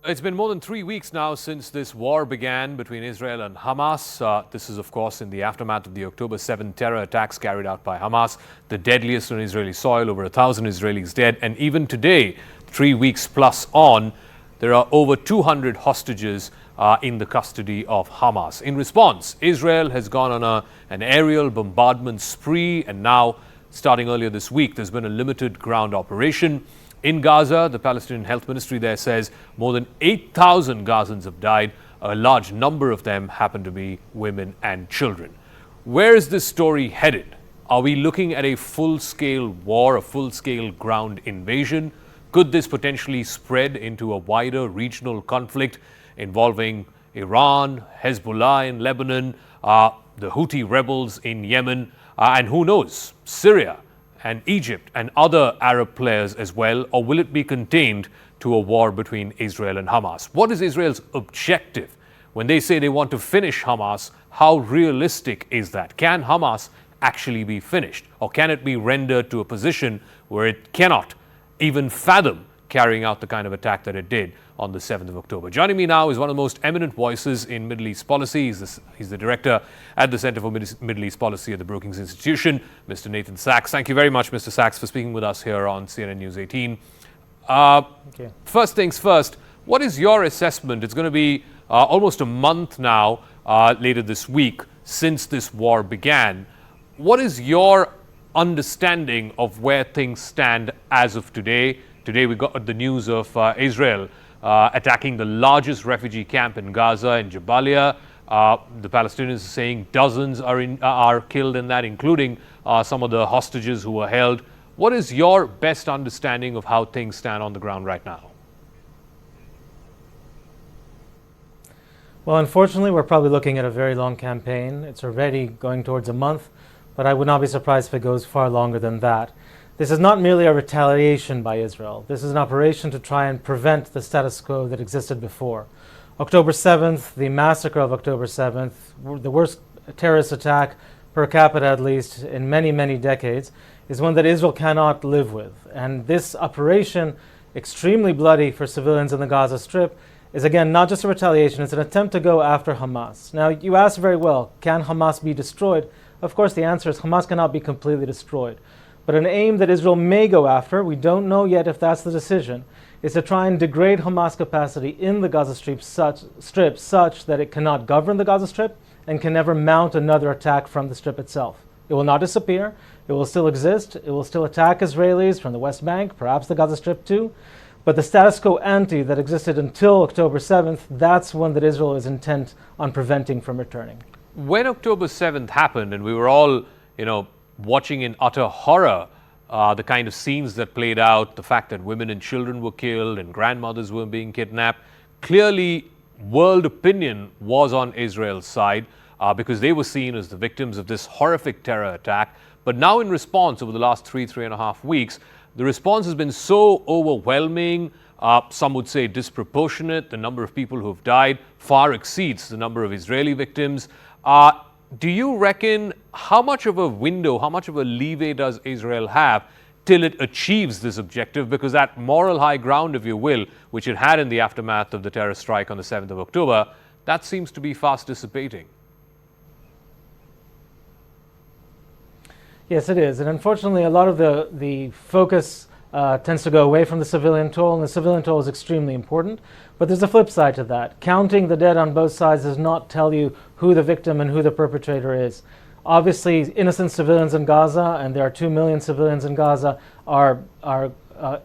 It's been more than 3 weeks now since this war began between Israel and Hamas. This is, of course, in the aftermath of the October 7 terror attacks carried out by Hamas, the deadliest on Israeli soil, over 1,000 Israelis dead. And even today, 3 weeks plus on, there are over 200 hostages in the custody of Hamas. In response, Israel has gone on an aerial bombardment spree, and now, starting earlier this week, there's been a limited ground operation. In Gaza, the Palestinian Health Ministry there says more than 8,000 Gazans have died. A large number of them happen to be women and children. Where is this story headed? Are we looking at a full-scale war, a full-scale ground invasion? Could this potentially spread into a wider regional conflict involving Iran, Hezbollah in Lebanon, the Houthi rebels in Yemen, and who knows, Syria and Egypt and other Arab players as well? Or will it be contained to a war between Israel and Hamas? What is Israel's objective? When they say they want to finish Hamas, how realistic is that? Can Hamas actually be finished? Or can it be rendered to a position where it cannot even fathom carrying out the kind of attack that it did on the 7th of October? Joining me now is one of the most eminent voices in Middle East policy. He's the director at the Center for Middle East Policy at the Brookings Institution, Mr. Natan Sachs. Thank you very much, Mr. Sachs, for speaking with us here on CNN News 18. First things first, what is your assessment? It's going to be almost a month now, later this week, since this war began. What is your understanding of where things stand as of today? Today we got the news of Israel attacking the largest refugee camp in Gaza, in Jabalia. The Palestinians are saying dozens are killed in that, including some of the hostages who were held. What is your best understanding of how things stand on the ground right now? Well, unfortunately, we're probably looking at a very long campaign. It's already going towards a month, but I would not be surprised if it goes far longer than that. This is not merely a retaliation by Israel. This is an operation to try and prevent the status quo that existed before. October 7th, the massacre of October 7th, the worst terrorist attack per capita, at least, in many, many decades, is one that Israel cannot live with. And this operation, extremely bloody for civilians in the Gaza Strip, is again not just a retaliation, it's an attempt to go after Hamas. Now, you asked very well, can Hamas be destroyed? Of course, the answer is Hamas cannot be completely destroyed. But an aim that Israel may go after, we don't know yet if that's the decision, is to try and degrade Hamas capacity in the Gaza Strip such that it cannot govern the Gaza Strip and can never mount another attack from the Strip itself. It will not disappear. It will still exist. It will still attack Israelis from the West Bank, perhaps the Gaza Strip too. But the status quo ante that existed until October 7th, that's one that Israel is intent on preventing from returning. When October 7th happened and we were all, watching in utter horror the kind of scenes that played out, the fact that women and children were killed and grandmothers were being kidnapped, clearly world opinion was on Israel's side because they were seen as the victims of this horrific terror attack. But now in response, over the last 3.5 weeks, the response has been so overwhelming, some would say disproportionate. The number of people who have died far exceeds the number of Israeli victims. Do you reckon how much of a window, how much of a leeway does Israel have till it achieves this objective? Because that moral high ground, if you will, which it had in the aftermath of the terror strike on the 7th of October, that seems to be fast dissipating. Yes, it is. And unfortunately, a lot of the focus tends to go away from the civilian toll, and the civilian toll is extremely important. But there's a flip side to that. Counting the dead on both sides does not tell you who the victim and who the perpetrator is. Obviously, innocent civilians in Gaza, and there are 2 million civilians in Gaza, are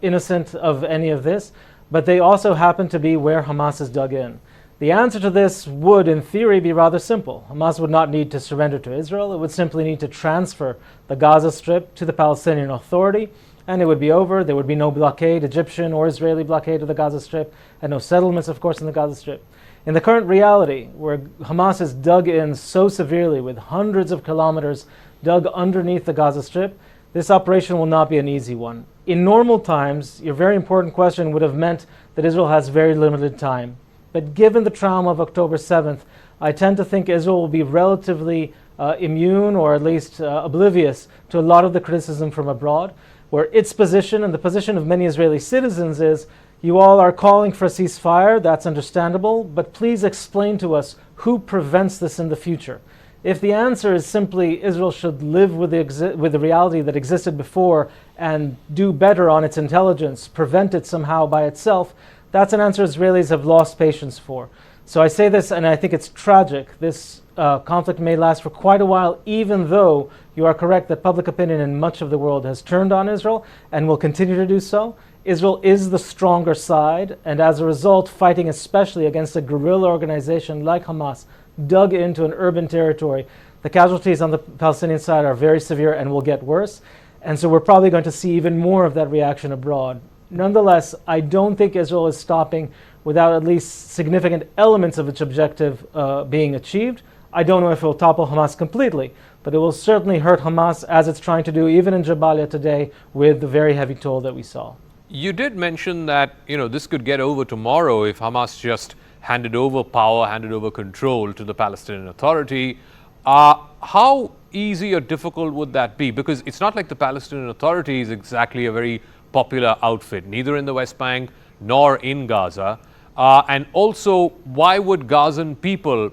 innocent of any of this, but they also happen to be where Hamas is dug in. The answer to this would, in theory, be rather simple. Hamas would not need to surrender to Israel. It would simply need to transfer the Gaza Strip to the Palestinian Authority, and it would be over. There would be no blockade, Egyptian or Israeli blockade of the Gaza Strip, and no settlements, of course, in the Gaza Strip. In the current reality, where Hamas is dug in so severely with hundreds of kilometers dug underneath the Gaza Strip, this operation will not be an easy one. In normal times, your very important question would have meant that Israel has very limited time. But given the trauma of October 7th, I tend to think Israel will be relatively immune, or at least oblivious to a lot of the criticism from abroad, where its position and the position of many Israeli citizens is, You all are calling for a ceasefire. That's understandable. But please explain to us who prevents this in the future. If the answer is simply Israel should live with the reality that existed before and do better on its intelligence, prevent it somehow by itself, that's an answer Israelis have lost patience for. So I say this, and I think it's tragic. This conflict may last for quite a while, even though you are correct that public opinion in much of the world has turned on Israel and will continue to do so. Israel is the stronger side, and as a result, fighting especially against a guerrilla organization like Hamas, dug into an urban territory. The casualties on the Palestinian side are very severe and will get worse. And so we're probably going to see even more of that reaction abroad. Nonetheless, I don't think Israel is stopping without at least significant elements of its objective being achieved. I don't know if it will topple Hamas completely, but it will certainly hurt Hamas as it's trying to do even in Jabalia today with the very heavy toll that we saw. You did mention that, this could get over tomorrow if Hamas just handed over power, handed over control to the Palestinian Authority. How easy or difficult would that be? Because it's not like the Palestinian Authority is exactly a very popular outfit, neither in the West Bank nor in Gaza. And also, why would Gazan people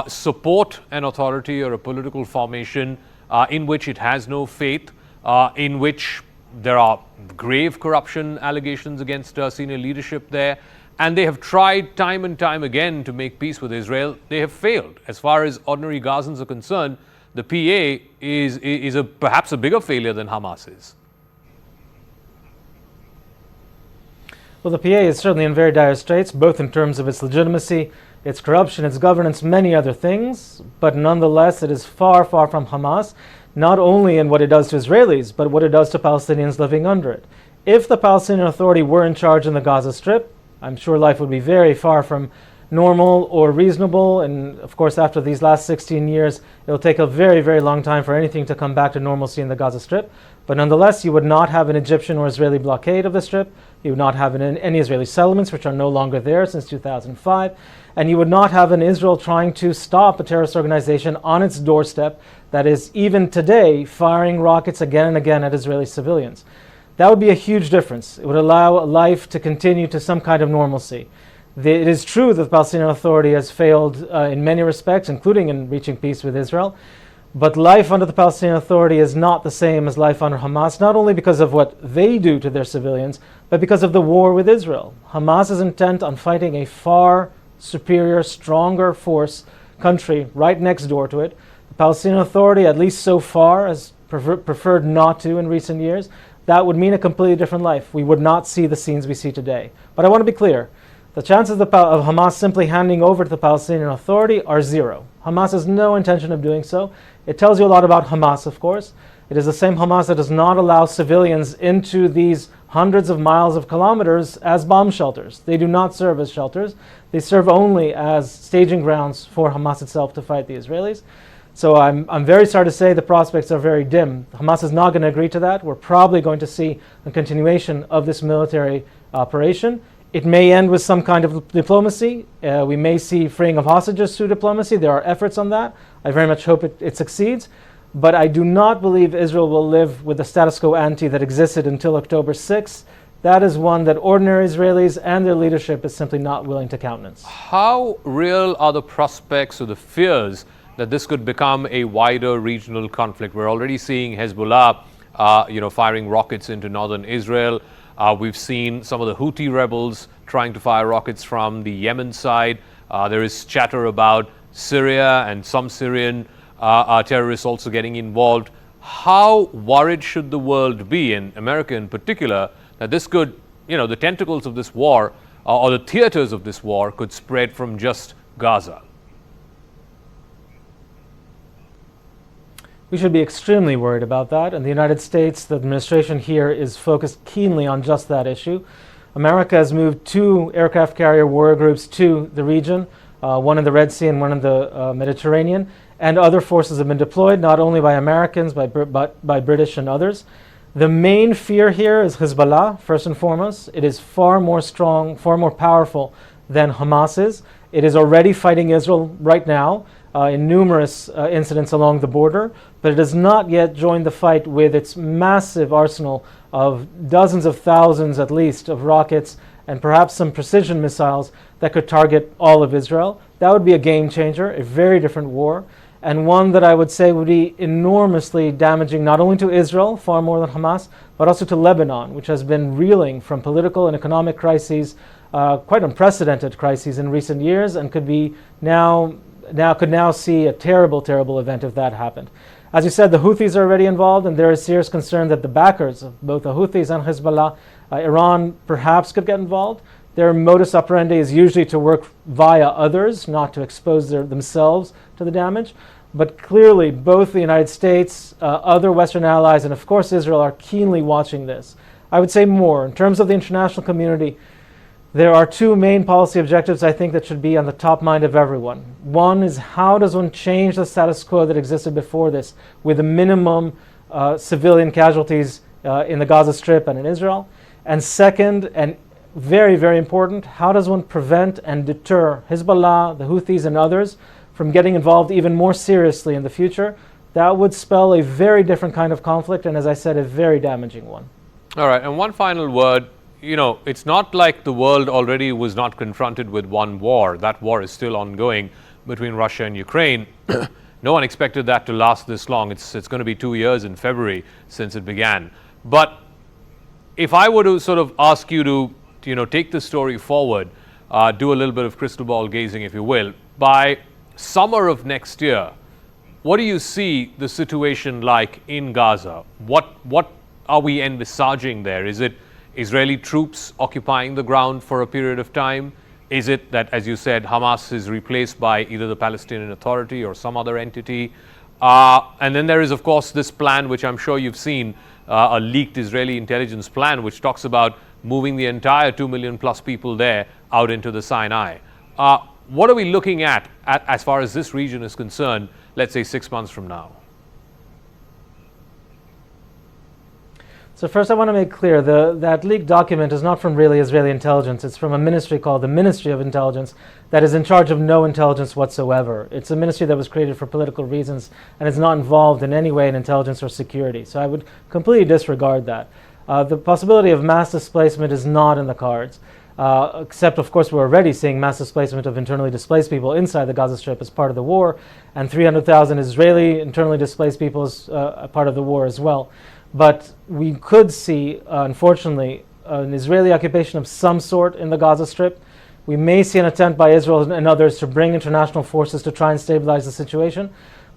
support an authority or a political formation in which it has no faith, in which there are grave corruption allegations against senior leadership there? And they have tried time and time again to make peace with Israel. They have failed. As far as ordinary Gazans are concerned, the PA is perhaps a bigger failure than Hamas is. Well, the PA is certainly in very dire straits, both in terms of its legitimacy, its corruption, its governance, many other things. But nonetheless, it is far, far from Hamas, not only in what it does to Israelis, but what it does to Palestinians living under it. If the Palestinian Authority were in charge in the Gaza Strip, I'm sure life would be very far from normal or reasonable. And of course, after these last 16 years, it'll take a very, very long time for anything to come back to normalcy in the Gaza Strip. But nonetheless, you would not have an Egyptian or Israeli blockade of the Strip. You would not have any Israeli settlements, which are no longer there since 2005. And you would not have an Israel trying to stop a terrorist organization on its doorstep that is even today firing rockets again and again at Israeli civilians. That would be a huge difference. It would allow life to continue to some kind of normalcy. It is true that the Palestinian Authority has failed in many respects, including in reaching peace with Israel. But life under the Palestinian Authority is not the same as life under Hamas, not only because of what they do to their civilians, but because of the war with Israel. Hamas is intent on fighting a far superior, stronger country right next door to it. The Palestinian Authority, at least so far, has preferred not to in recent years. That would mean a completely different life. We would not see the scenes we see today. But I want to be clear. The chances of Hamas simply handing over to the Palestinian Authority are zero. Hamas has no intention of doing so. It tells you a lot about Hamas, of course. It is the same Hamas that does not allow civilians into these hundreds of miles of kilometers as bomb shelters. They do not serve as shelters. They serve only as staging grounds for Hamas itself to fight the Israelis. So I'm very sorry to say the prospects are very dim. Hamas is not going to agree to that. We're probably going to see a continuation of this military operation. It may end with some kind of diplomacy. We may see freeing of hostages through diplomacy. There are efforts on that. I very much hope it succeeds. But I do not believe Israel will live with the status quo ante that existed until October 6th. That is one that ordinary Israelis and their leadership is simply not willing to countenance. How real are the prospects or the fears that this could become a wider regional conflict? We're already seeing Hezbollah, firing rockets into northern Israel. We've seen some of the Houthi rebels trying to fire rockets from the Yemen side. There is chatter about Syria and some Syrian terrorists also getting involved. How worried should the world be, and America in particular, that this could, the tentacles of this war or the theaters of this war could spread from just Gaza? We should be extremely worried about that. In the United States, the administration here is focused keenly on just that issue. America has moved 2 aircraft carrier warrior groups to the region, one in the Red Sea and one in the Mediterranean, and other forces have been deployed, not only by Americans, but by British and others. The main fear here is Hezbollah, first and foremost. It is far more strong, far more powerful than Hamas is. It is already fighting Israel right now in numerous incidents along the border, but it has not yet joined the fight with its massive arsenal of dozens of thousands at least of rockets and perhaps some precision missiles that could target all of Israel. That would be a game changer, a very different war, and one that I would say would be enormously damaging not only to Israel, far more than Hamas, but also to Lebanon, which has been reeling from political and economic crises, quite unprecedented crises in recent years, and could now see a terrible, terrible event if that happened. As you said, the Houthis are already involved, and there is serious concern that the backers of both the Houthis and Hezbollah, Iran, perhaps could get involved. Their modus operandi is usually to work via others, not to expose themselves to the damage. But clearly, both the United States, other Western allies, and of course Israel are keenly watching this. I would say more. In terms of the international community, there are two main policy objectives I think that should be on the top mind of everyone. One is, how does one change the status quo that existed before this with a minimum civilian casualties in the Gaza Strip and in Israel? And second, and very, very important, how does one prevent and deter Hezbollah, the Houthis, and others from getting involved even more seriously in the future? That would spell a very different kind of conflict, and as I said, a very damaging one. All right, and one final word. You know, it's not like the world already was not confronted with one war. That war is still ongoing between Russia and Ukraine. No one expected that to last this long. It's going to be 2 years in February since it began. But if I were to sort of ask you to, take the story forward, do a little bit of crystal ball gazing, if you will, by summer of next year, what do you see the situation like in Gaza? What are we envisaging there? Is it Israeli troops occupying the ground for a period of time? Is it that, as you said, Hamas is replaced by either the Palestinian Authority or some other entity? And then there is, of course, this plan, which I'm sure you've seen, a leaked Israeli intelligence plan, which talks about moving the entire 2 million plus people there out into the Sinai. What are we looking at as far as this region is concerned, let's say 6 months from now? So first I want to make clear, that leaked document is not from really Israeli intelligence. It's from a ministry called the Ministry of Intelligence that is in charge of no intelligence whatsoever. It's a ministry that was created for political reasons and is not involved in any way in intelligence or security. So I would completely disregard that. The possibility of mass displacement is not in the cards, except of course we're already seeing mass displacement of internally displaced people inside the Gaza Strip as part of the war, and 300,000 Israeli internally displaced people as a part of the war as well. But we could see, unfortunately, an Israeli occupation of some sort in the Gaza Strip. We may see an attempt by Israel and others to bring international forces to try and stabilize the situation.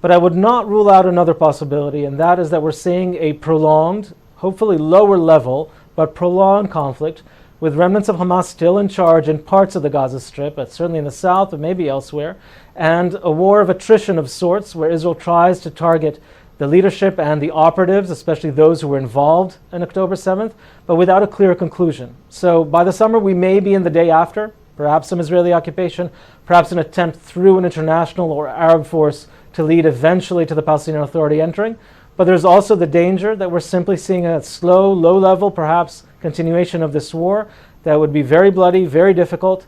But I would not rule out another possibility, and that is that we're seeing a prolonged, hopefully lower level, but prolonged conflict with remnants of Hamas still in charge in parts of the Gaza Strip, but certainly in the south, but maybe elsewhere, and a war of attrition of sorts where Israel tries to target the leadership and the operatives, especially those who were involved in October 7th, but without a clear conclusion. So by the summer, we may be in the day after, perhaps some Israeli occupation, perhaps an attempt through an international or Arab force to lead eventually to the Palestinian Authority entering. But there's also the danger that we're simply seeing a slow, low-level, perhaps, continuation of this war that would be very bloody, very difficult,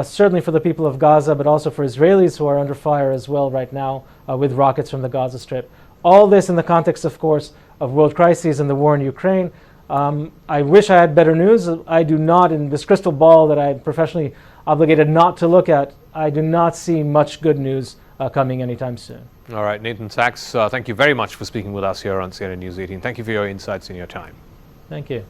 certainly for the people of Gaza, but also for Israelis who are under fire as well right now with rockets from the Gaza Strip. All this in the context, of course, of world crises and the war in Ukraine. I wish I had better news. I do not, in this crystal ball that I'm professionally obligated not to look at, I do not see much good news coming anytime soon. All right, Natan Sachs, thank you very much for speaking with us here on CNN News 18. Thank you for your insights and your time. Thank you.